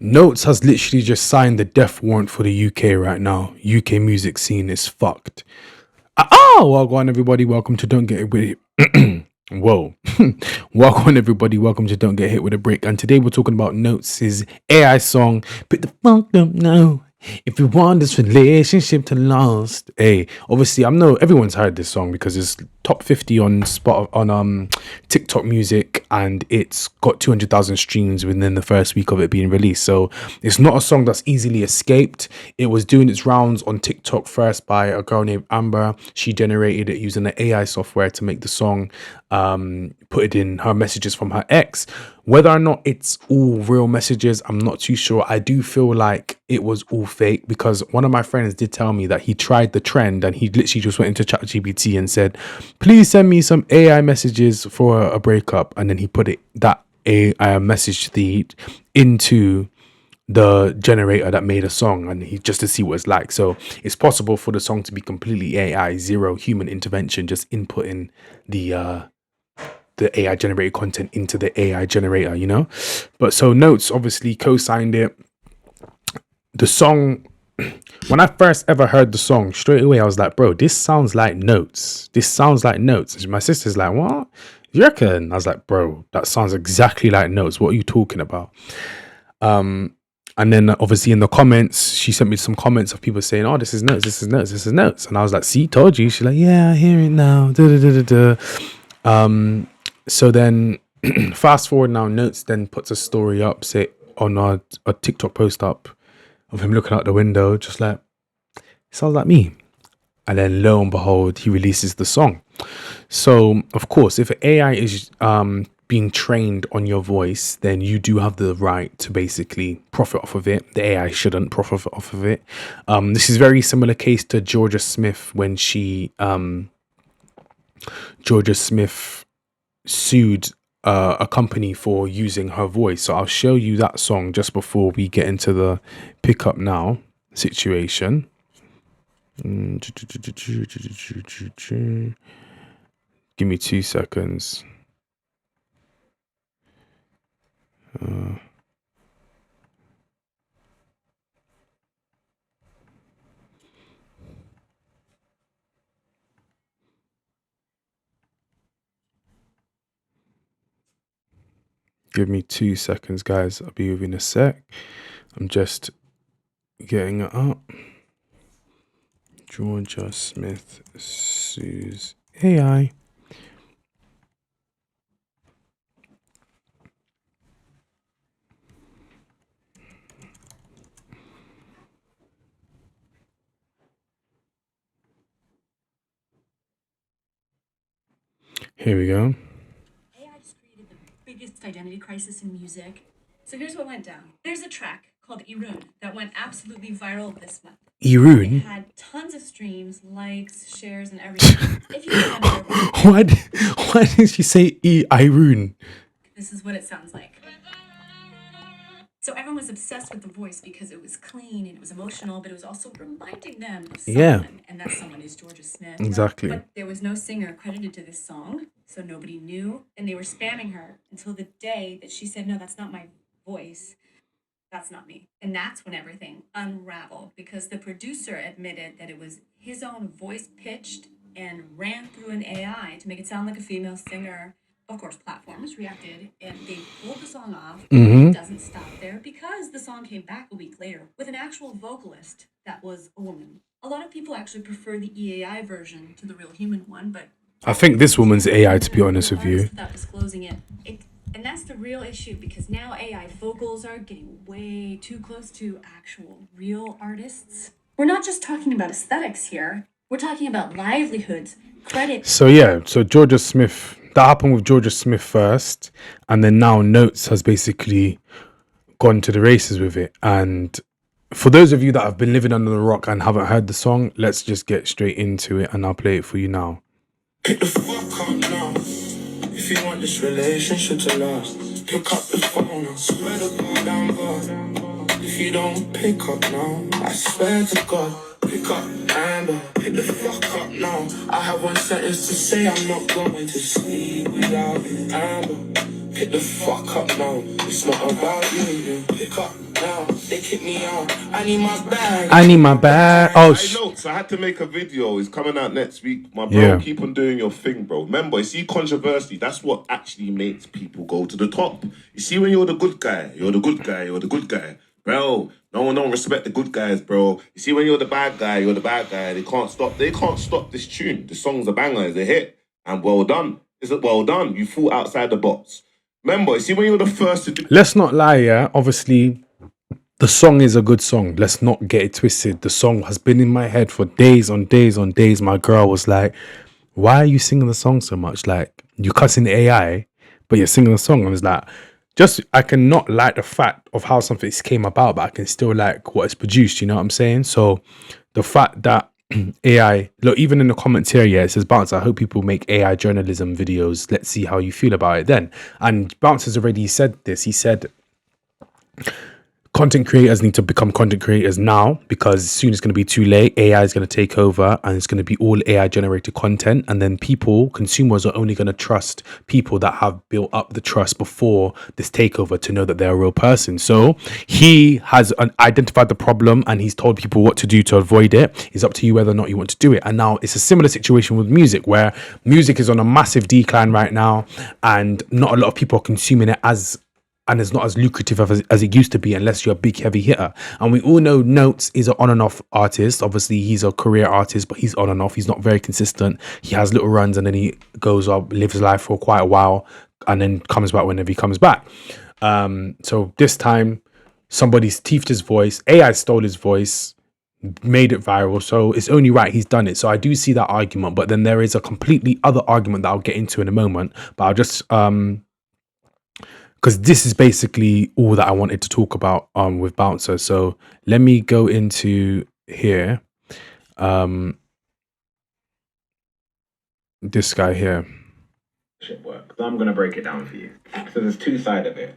Notes has literally just signed the death warrant for the UK right now. UK music scene is fucked. Well, go on, everybody. Welcome to Don't Get Hit with It. Whoa. Welcome, everybody. Welcome to Don't Get Hit with a Brick. And today we're talking about Notes' AI song, Pick the Fuck Up Now. If you want this relationship to last. Hey, obviously, I know everyone's heard this song because it's top 50 on TikTok music, and it's got 200,000 streams within the first week of it being released. So it's not a song that's easily escaped. It was doing its rounds on TikTok first by a girl named Amber. She generated it using the AI software to make the song, put it in her messages from her ex. Whether or not it's all real messages, I'm not too sure. I do feel like it was all fake because one of my friends did tell me that he tried the trend and he literally just went into ChatGPT and said, please send me some AI messages for a breakup. And then he put that AI message feed into the generator that made a song, and he just to see what it's like. So it's possible for the song to be completely AI, zero human intervention, just inputting the AI generated content into the AI generator, you know. But so Notes obviously co-signed it. The song, when I first ever heard the song, straight away I was like, bro, this sounds like Notes. This sounds like Notes. And my sister's like, what? You reckon? I was like, bro, that sounds exactly like Notes. What are you talking about? And then obviously in the comments, she sent me some comments of people saying, oh, this is Notes, this is Notes, this is Notes. And I was like, see, told you. She's like, yeah, I hear it now. So then fast forward now, Notes then puts a story up, say on a TikTok post up of him looking out the window, just like, sounds like me. And then lo and behold, he releases the song. So of course, if AI is being trained on your voice, then you do have the right to basically profit off of it. The AI shouldn't profit off of it. This is very similar case to Georgia Smith when she Georgia Smith sued a company for using her voice. So I'll show you that song just before we get into the pick up now situation. Give me 2 seconds. Give me 2 seconds, guys. I'll be within a sec. I'm just getting it up. Georgia Smith sues AI. Here we go. AI just created the biggest identity crisis in music. So here's what went down. There's a track called Irun that went absolutely viral this month. Irun? It had tons of streams, likes, shares, and everything. If you remember, why did she say Irun? This is what it sounds like. So everyone was obsessed with the voice because it was clean and it was emotional, but it was also reminding them of someone, and that someone is Georgia Smith. Exactly. But there was no singer credited to this song, so nobody knew, and they were spamming her until the day that she said, no, that's not my voice. That's not me. And that's when everything unraveled because the producer admitted that it was his own voice pitched and ran through an AI to make it sound like a female singer. Of course, platforms reacted and they pulled the song off. It doesn't stop there because the song came back a week later with an actual vocalist that was a woman. A lot of people actually prefer the EAI version to the real human one, but I think this woman's AI, to be honest with you. Without disclosing it. And that's the real issue because now AI vocals are getting way too close to actual real artists. We're not just talking about aesthetics here. We're talking about livelihoods, credit. So Georgia Smith, that happened with Georgia Smith first, and then now Notes has basically gone to the races with it. And for those of you that have been living under the rock and haven't heard the song, let's just get straight into it and I'll play it for you now. Pick the fuck up now. If you want this relationship to last, pick up the phone, I swear to God I'm God. If you don't pick up now, I swear to God, pick up Amber, pick the fuck up now. I have one sentence to say, I'm not going to sleep without you, Amber. Pick the fuck up now, it's not about you, pick up now. kick me out. I need my bag. I need my bag. Oh, I know, so I had to make a video. It's coming out next week. My bro, Yeah. keep on doing your thing, bro. Remember, you see, controversy, that's what actually makes people go to the top. You see, when you're the good guy, you're the good guy, you're the good guy. Bro, no one don't respect the good guys, bro. You see, when you're the bad guy, you're the bad guy. They can't stop this tune. The song's a banger, it's a hit. And well done. Is it well done? You thought outside the box. Remember, you see, when you're the first to do... Let's not lie, yeah. Obviously, the song is a good song. Let's not get it twisted. The song has been in my head for days on days on days. My girl was like, why are you singing the song so much? Like, you cussing the AI, but you're singing the song. And it's like, I cannot like the fact of how something came about, but I can still like what it's produced. You know what I'm saying? So the fact that AI, look, even in the comments here, yeah, it says, Bounce, I hope people make AI journalism videos. Let's see how you feel about it then. And Bounce has already said this. He said, content creators need to become content creators now, because soon it's going to be too late. AI is going to take over and it's going to be all AI generated content. And then consumers are only going to trust people that have built up the trust before this takeover to know that they're a real person. So he has identified the problem and he's told people what to do to avoid it. It's up to you whether or not you want to do it. And now it's a similar situation with music, where music is on a massive decline right now and not a lot of people are consuming it and it's not as lucrative as it used to be unless you're a big heavy hitter. And we all know Notes is an on and off artist. Obviously, he's a career artist, but he's on and off. He's not very consistent. He has little runs and then he goes up, lives life for quite a while, and then comes back whenever he comes back. So this time, somebody's teethed his voice. AI stole his voice, made it viral. So it's only right he's done it. So I do see that argument. But then there is a completely other argument that I'll get into in a moment. But I'll just... because this is basically all that I wanted to talk about with Bouncer. So let me go into here. This guy here. Work. So I'm going to break it down for you. So there's two sides of it.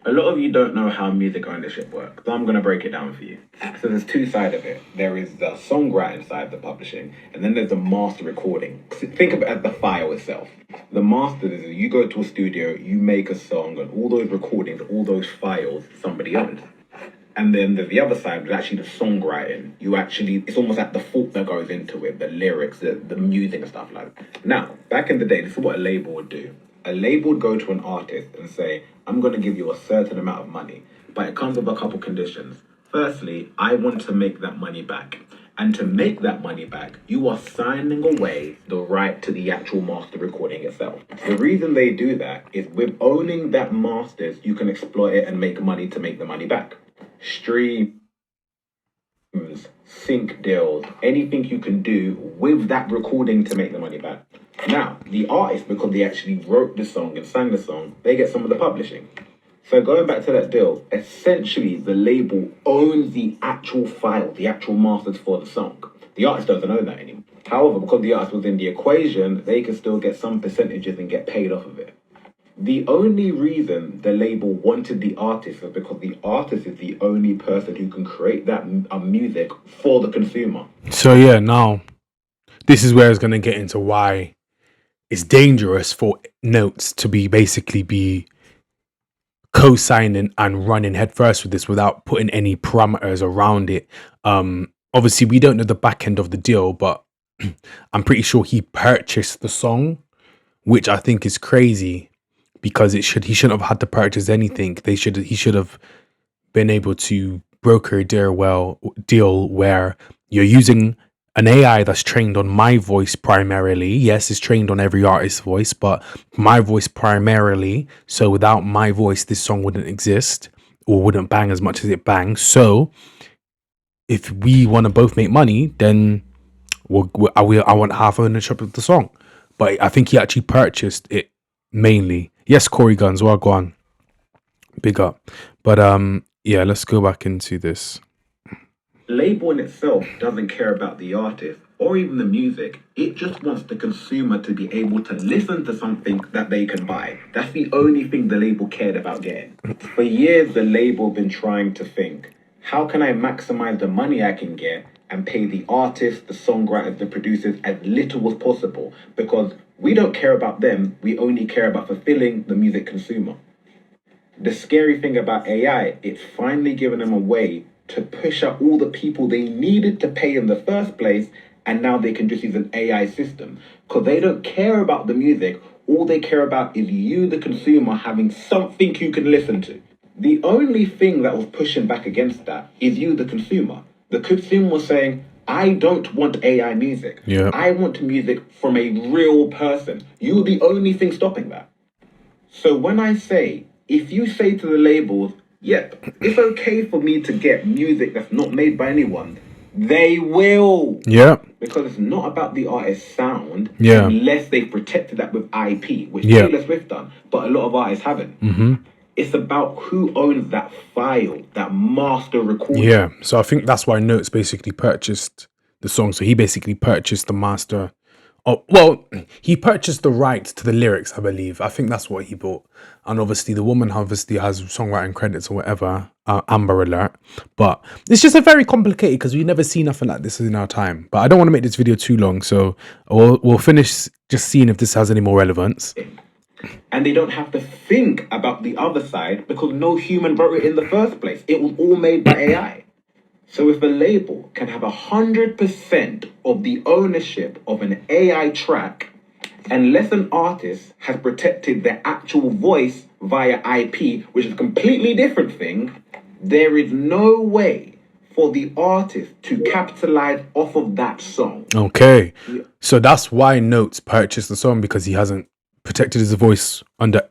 A lot of you don't know how music ownership works. So I'm going to break it down for you. So there's two sides of it. There is the songwriting side, the publishing, and then there's the master recording. Think of it as the file itself. The master is you go to a studio, you make a song, and all those recordings, all those files, somebody owns. And then there's the other side, which is actually the songwriting. It's almost like the thought that goes into it, the lyrics, the music and stuff like that. Now, back in the day, this is what a label would do. A label would go to an artist and say, I'm going to give you a certain amount of money, but it comes with a couple conditions. Firstly, I want to make that money back. And to make that money back, you are signing away the right to the actual master recording itself. The reason they do that is with owning that masters, you can exploit it and make money to make the money back. Streams, sync deals, anything you can do with that recording to make the money back. Now, the artist, because they actually wrote the song and sang the song, they get some of the publishing. So going back to that deal, essentially the label owns the actual file, the actual masters for the song. The artist doesn't own that anymore. However, because the artist was in the equation, they can still get some percentages and get paid off of it. The only reason the label wanted the artist was because the artist is the only person who can create that music for the consumer. So yeah, now this is where it's going to get into why it's dangerous for Notes to be co-signing and running headfirst with this without putting any parameters around it. Obviously, we don't know the back end of the deal, but I'm pretty sure he purchased the song, which I think is crazy because he shouldn't have had to purchase anything. He should have been able to broker a deal where you're using an AI that's trained on my voice primarily. Yes, it's trained on every artist's voice, but my voice primarily. So without my voice, this song wouldn't exist or wouldn't bang as much as it bangs. So if we want to both make money, then I want half ownership of the song. But I think he actually purchased it mainly. Yes, Corey Guns, well, go on. Big up. But yeah, let's go back into this. Label in itself doesn't care about the artist or even the music. It just wants the consumer to be able to listen to something that they can buy. That's the only thing the label cared about getting. For years, the label been trying to think, how can I maximize the money I can get and pay the artists, the songwriters, the producers as little as possible? Because we don't care about them. We only care about fulfilling the music consumer. The scary thing about AI, it's finally given them a way to push out all the people they needed to pay in the first place, and now they can just use an AI system. Because they don't care about the music, all they care about is you, the consumer, having something you can listen to. The only thing that was pushing back against that is you, the consumer. The consumer was saying, I don't want AI music. Yeah. I want music from a real person. You're the only thing stopping that. So when I say, if you say to the labels, yep, it's okay for me to get music that's not made by anyone, they will. Yeah. Because it's not about the artist's sound Yeah. unless they've protected that with IP, which Yeah. Taylor Swift done, but a lot of artists haven't. Mm-hmm. It's about who owns that file, that master recording. Yeah. So I think that's why Notes basically purchased the song. So he basically purchased the master. Oh, well, he purchased the rights to the lyrics, I believe. I think that's what he bought. And obviously the woman obviously has songwriting credits or whatever, Amber Alert. But it's just a very complicated because we've never seen nothing like this in our time. But I don't want to make this video too long. So we'll finish just seeing if this has any more relevance. And they don't have to think about the other side because no human wrote it in the first place. It was all made by AI. So if a label can have 100% of the ownership of an AI track, unless an artist has protected their actual voice via IP, which is a completely different thing, there is no way for the artist to capitalize off of that song. Okay. So that's why Notes purchased the song, because he hasn't protected his voice under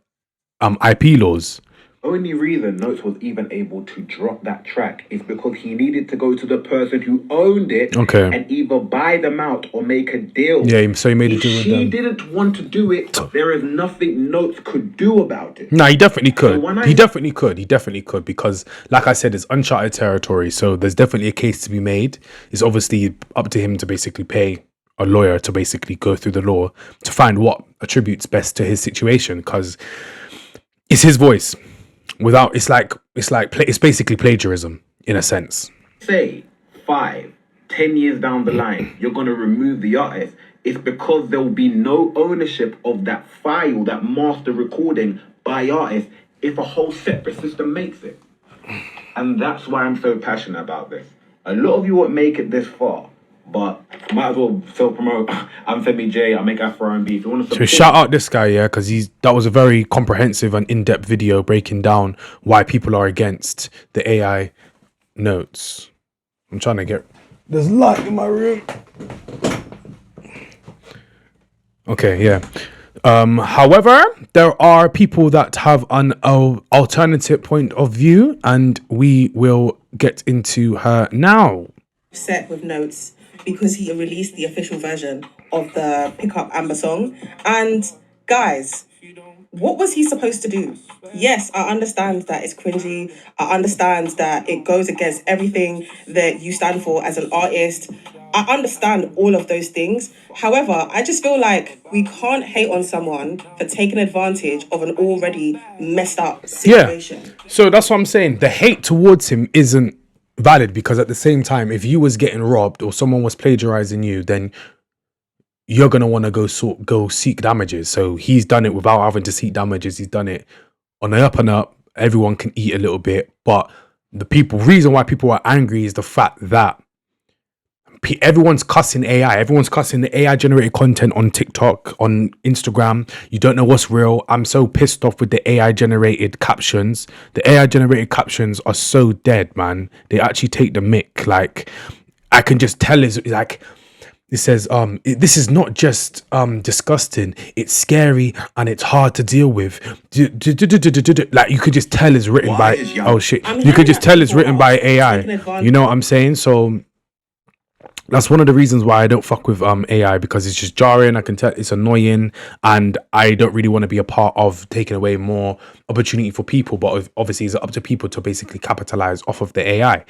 IP laws. Only reason Notes was even able to drop that track is because he needed to go to the person who owned it and either buy them out or make a deal. Yeah, so he made a deal with them. She didn't want to do it. There is nothing Notes could do about it. No, he definitely could. He definitely could, because, like I said, it's uncharted territory. So there's definitely a case to be made. It's obviously up to him to basically pay a lawyer to basically go through the law to find what attributes best to his situation, because it's his voice. It's basically plagiarism in a sense. Say 5, 10 years down the line, you're going to remove the artist. It's because there will be no ownership of that file, that master recording by artists, if a whole separate system makes it. And that's why I'm so passionate about this. A lot of you won't make it this far, but might as well self-promote. I'm Femi J. I make Afro R&B. If you want to support, so shout out this guy, yeah, because that was a very comprehensive and in-depth video breaking down why people are against the AI Notes. I'm trying to get... There's light in my room. Okay, yeah. However, there are people that have an alternative point of view, and we will get into her now. Set with Notes because he released the official version of the Pick Up Amber song. And guys, what was he supposed to do? Yes, I understand that it's cringy. I understand that it goes against everything that you stand for as an artist. I understand all of those things. However, I just feel like we can't hate on someone for taking advantage of an already messed up situation. Yeah. So that's what I'm saying. The hate towards him isn't valid, because at the same time, if you was getting robbed or someone was plagiarizing you, then you're gonna want to go seek damages. So he's done it without having to seek damages. He's done it on the up and up. Everyone can eat a little bit, but the reason why people are angry is the fact that everyone's cussing AI. Everyone's cussing the AI generated content on TikTok, on Instagram. You don't know what's real. I'm so pissed off with the AI generated captions. The AI generated captions are so dead, man. They actually take the mick. Like, I can just tell it's like, it says, this is not just disgusting, it's scary and it's hard to deal with. Like, you could just tell it's written by, oh shit, you could just tell it's written by AI. You know what I'm saying? So that's one of the reasons why I don't fuck with AI, because it's just jarring. I can tell it's annoying, and I don't really want to be a part of taking away more opportunity for people. But obviously, it's up to people to basically capitalize off of the AI.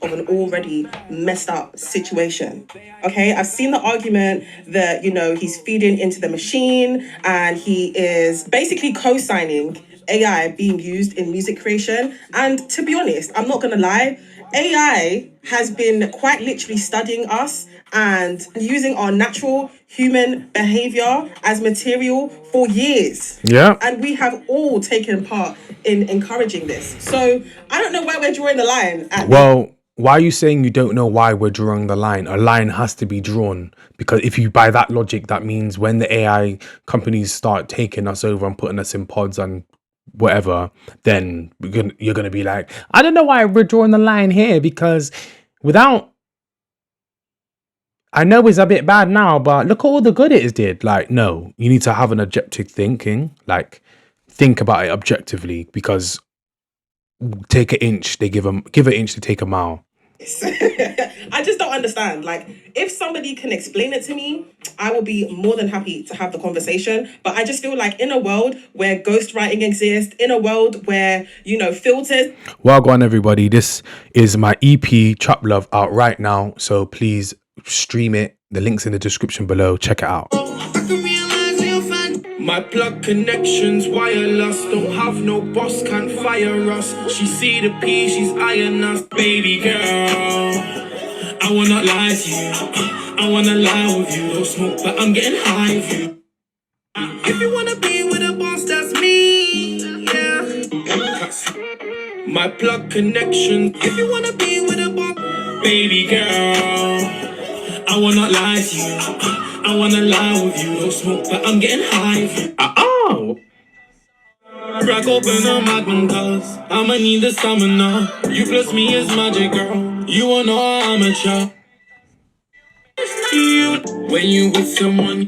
Of an already messed up situation. Okay, I've seen the argument that, he's feeding into the machine and he is basically co-signing AI being used in music creation. And to be honest, I'm not gonna lie, AI has been quite literally studying us and using our natural human behavior as material for years. Yeah. And we have all taken part in encouraging this. So I don't know why we're drawing the line at Well, why are you saying you don't know why we're drawing the line? A line has to be drawn, because if you by that logic, that means when the AI companies start taking us over and putting us in pods and whatever, then you're gonna be like, I don't know why we're drawing the line here, because without, I know it's a bit bad now, but look at all the good it did. Like, no, you need to have an objective thinking, like think about it objectively, because take an inch, they give an inch to take a mile. I just don't understand. Like, if somebody can explain it to me, I will be more than happy to have the conversation. But I just feel like in a world where ghostwriting exists, in a world where, you know, filters. Well, go on, everybody. This is my EP, Trap Love, out right now. So please stream it. The link's in the description below. Check it out. My plug connections wireless, don't have no boss, can't fire us. She see the P, she's eyeing us. Baby girl, I wanna lie to you, I wanna lie with you. Don't smoke, but I'm getting high with you. If you wanna be with a boss, that's me, yeah. My plug connection. If you wanna be with a boss, baby girl, I wanna lie to you, I wanna lie with you. Don't smoke, but I'm getting high with you. Crack open a magnum, cause I'ma need the stamina. You plus me is magic, girl. You are no amateur. When you with someone,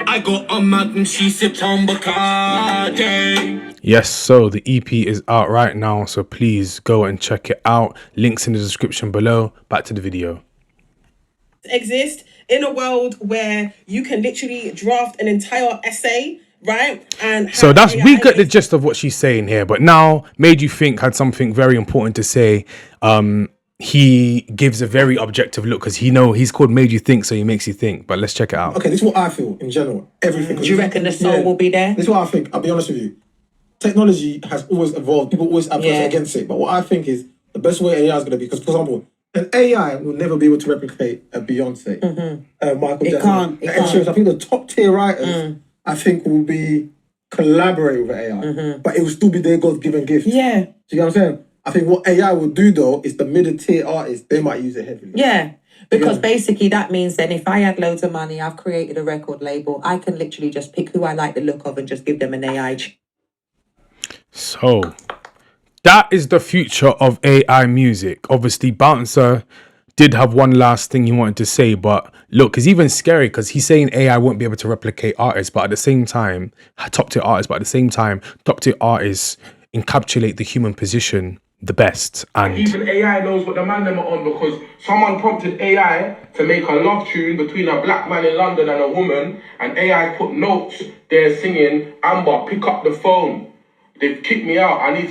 I got a magnum, she sipped on Bacardi. Yes, so the EP is out right now, so please go and check it out. Links in the description below. Back to the video. Exist in a world where you can literally draft an entire essay, right? And So that's, AI we get the gist of what she's saying here, but now Made You Think had something very important to say. He gives a very objective look, because he's called Made You Think, so he makes you think. But let's check it out. Okay, this is what I feel in general. Everything. Do you reckon the soul will be there? This is what I think. I'll be honest with you. Technology has always evolved. People always advocate against it. But what I think is the best way AI is going to be, because, for example, an AI will never be able to replicate a Beyonce, Michael Jackson. It can't. I think the top tier writers, I think, will be collaborate with AI. But it will still be their God-given gift. Yeah. Do you get what I'm saying? I think what AI will do, though, is the middle-tier artists, they might use it heavily. Yeah. Because basically that means then if I had loads of money, I've created a record label, I can literally just pick who I like the look of and just give them an AI. So that is the future of AI music. Obviously, Bouncer did have one last thing he wanted to say, but look, it's even scary because he's saying AI won't be able to replicate artists, but at the same time, top tier artists, encapsulate the human position the best. And even AI knows what the man them are on, because someone prompted AI to make a love tune between a black man in London and a woman, and AI put notes there singing, Amber, pick up the phone. They've kicked me out. I need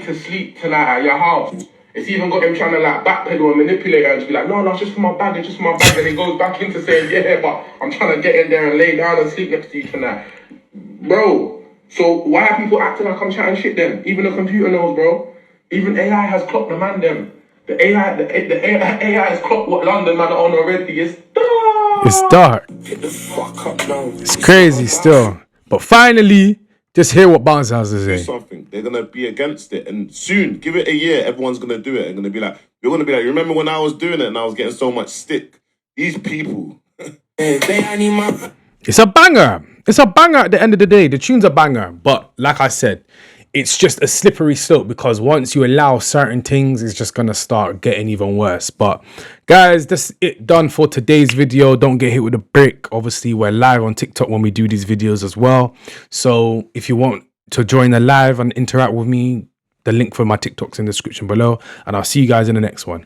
to sleep tonight at your house. It's even got him trying to like backpedal and manipulate her and be like, no, it's just for my bag, and he goes back into saying, yeah, but I'm trying to get in there and lay down and sleep next to you tonight. Bro, so why are people acting like I'm chatting shit then? Even the computer knows, bro. Even AI has clocked the man them. The AI has clocked what London man are on already. It's dark. It's crazy still. But finally, just hear what Bounce has to say. Something. They're gonna be against it, and soon, give it a year, everyone's gonna do it and gonna be like, you're gonna be like, remember when I was doing it and I was getting so much stick? These people. It's a banger. It's a banger at the end of the day. The tune's a banger. But like I said, it's just a slippery slope, because once you allow certain things, it's just going to start getting even worse. But guys, that's it done for today's video. Don't get hit with a brick. Obviously, we're live on TikTok when we do these videos as well. So if you want to join the live and interact with me, the link for my TikTok's in the description below. And I'll see you guys in the next one.